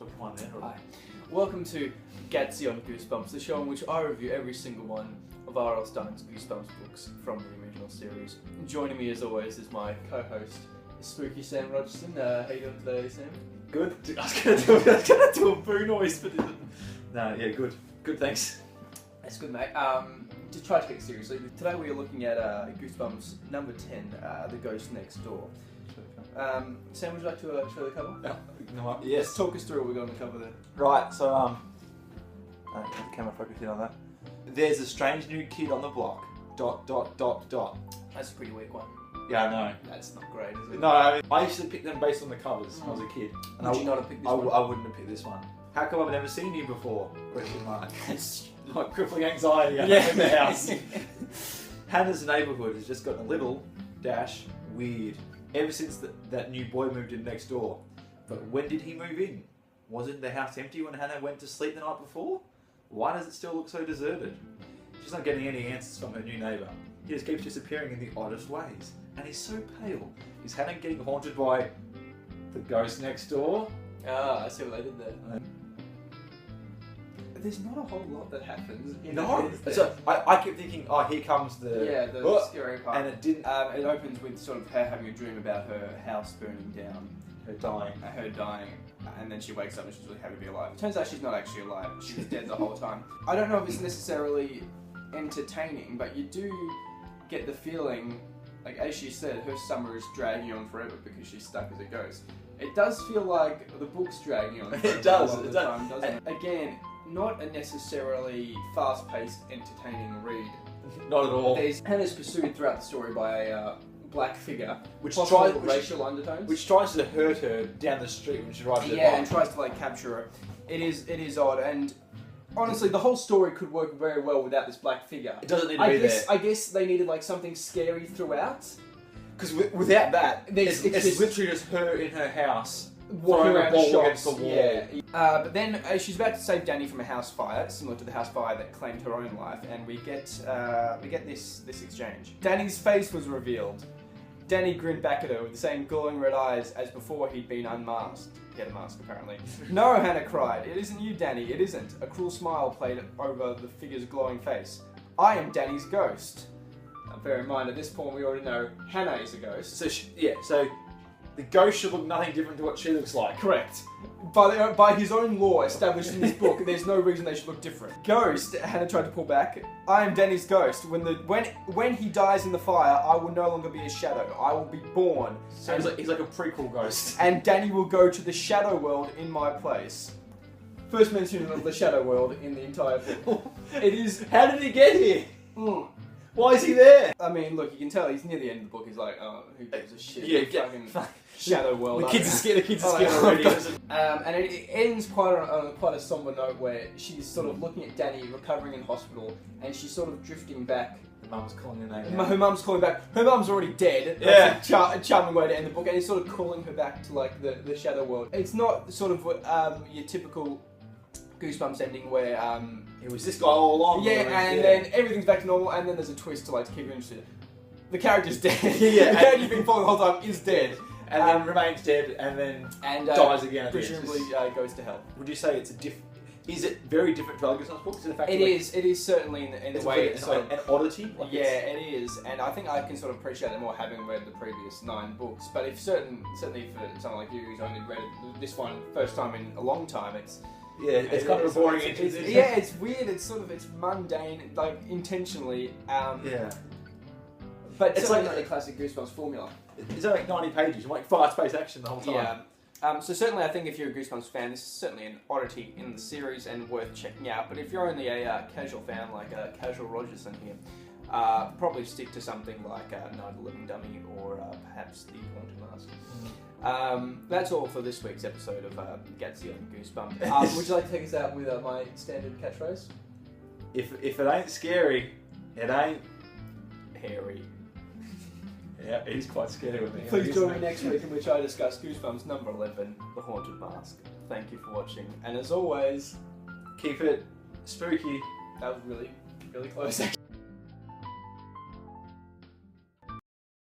Took one there. Hi. Welcome to Gattsy on Goosebumps, the show in which I review every single one of R.L. Stine's Goosebumps books from the original series. Joining me as always is my co-host, Spooky Sam Rogerson. How you doing today, Sam? Good. I was gonna do a boo noise, but no, yeah, good. Good, thanks. That's good, mate. To try to take it seriously, today we are looking at Goosebumps number 10, The Ghost Next Door. Sam, would you like to show the cover? No, yes. Talk us through what we got on the cover there. Right, so get the camera focused in on that. There's a strange new kid on the block. ... That's a pretty weak one. Yeah, I know. That's not great, is it? No, I mean, I used to pick them based on the covers when I was a kid. And would you not have picked this one? I wouldn't have picked this one. How come I've never seen you before? Question mark. It's like crippling anxiety in the house. Hannah's neighbourhood has just gotten a little weird ever since that new boy moved in next door. But when did he move in? Wasn't the house empty when Hannah went to sleep the night before? Why does it still look so deserted? She's not getting any answers from her new neighbour. He just keeps disappearing in the oddest ways. And he's so pale. Is Hannah getting haunted by the ghost next door? Ah, I see what they did there. There's not a whole lot that happens. No. So I kept thinking, oh, here comes the scary part. And it didn't. It opens with sort of her having a dream about her house burning down, Her dying. And then she wakes up and she's really happy to be alive. It turns out she's not actually alive. She was dead the whole time. I don't know if it's necessarily entertaining, but you do get the feeling, like as she said, her summer is dragging on forever because she's stuck as a ghost. It does feel like the book's dragging on forever. It does. A lot of the time, doesn't it? Again, not a necessarily fast-paced, entertaining read. Not at all. Hannah's pursued throughout the story by a black figure, which racial undertones, which tries to hurt her down the street when she rides her bike. and tries to like capture her. It is odd, and honestly, the whole story could work very well without this black figure. It doesn't need to be there. I guess they needed like something scary throughout. Because without that, it's just literally just her in her house walking throwing around a ball shops. against the wall. Yeah. But then she's about to save Danny from a house fire, similar to the house fire that claimed her own life, and we get this exchange. Danny's face was revealed. Danny grinned back at her with the same glowing red eyes as before he'd been unmasked. He had a mask, apparently. No, Hannah cried. It isn't you, Danny. It isn't. A cruel smile played over the figure's glowing face. I am Danny's ghost. Now, bear in mind, at this point, we already know Hannah is a ghost. So so the ghost should look nothing different to what she looks like. Correct. By his own law established in this book, there's no reason they should look different. Ghost, Hannah tried to pull back. I am Danny's ghost. When he dies in the fire, I will no longer be a shadow. I will be born. So he's like a prequel ghost. And Danny will go to the shadow world in my place. First mention of the shadow world in the entire book. It is. How did he get here? Why is he there? I mean, look, you can tell he's near the end of the book. He's like, oh, who gives a shit? Yeah, fucking shadow world. The kids are scared. Already. And it ends quite on quite a somber note where she's sort of looking at Danny recovering in hospital, and she's sort of drifting back. Her mum's calling her name. Her mum's calling back. Her mum's already dead. Yeah. That's a charming way to end the book, and he's sort of calling her back to like the shadow world. It's not sort of your typical Goosebumps ending where it was this guy all along. Then everything's back to normal, and then there's a twist to like to keep you interested. The character's dead. Yeah, the character you've been following the whole time is dead. And then remains dead, and then dies again. Presumably goes to hell. Would you say it's is it very different to other Goosebumps books? It is certainly in the way it's an oddity. Like it is, and I think I can sort of appreciate it more having read the previous 9 books. But if certainly for someone like you who's only read this one first time in a long time, it's kind of a boring entry. It's weird. It's mundane, like intentionally. But it's like the classic Goosebumps formula. It's only like 90 pages. You like fast-paced action the whole time. Yeah. So certainly, I think if you're a Goosebumps fan, this is certainly an oddity in the series and worth checking out. But if you're only a casual fan, like a casual Rogerson here, probably stick to something like Night of the Living Dummy or perhaps The Haunted Mask. That's all for this week's episode of Gattsy on Goosebumps. Would you like to take us out with my standard catchphrase? If it ain't scary, it ain't hairy. Yeah, it is quite scary with me. Please join me next week in which I discuss Goosebumps number 11, The Haunted Mask. Thank you for watching, and as always, keep it spooky. That was really, really close.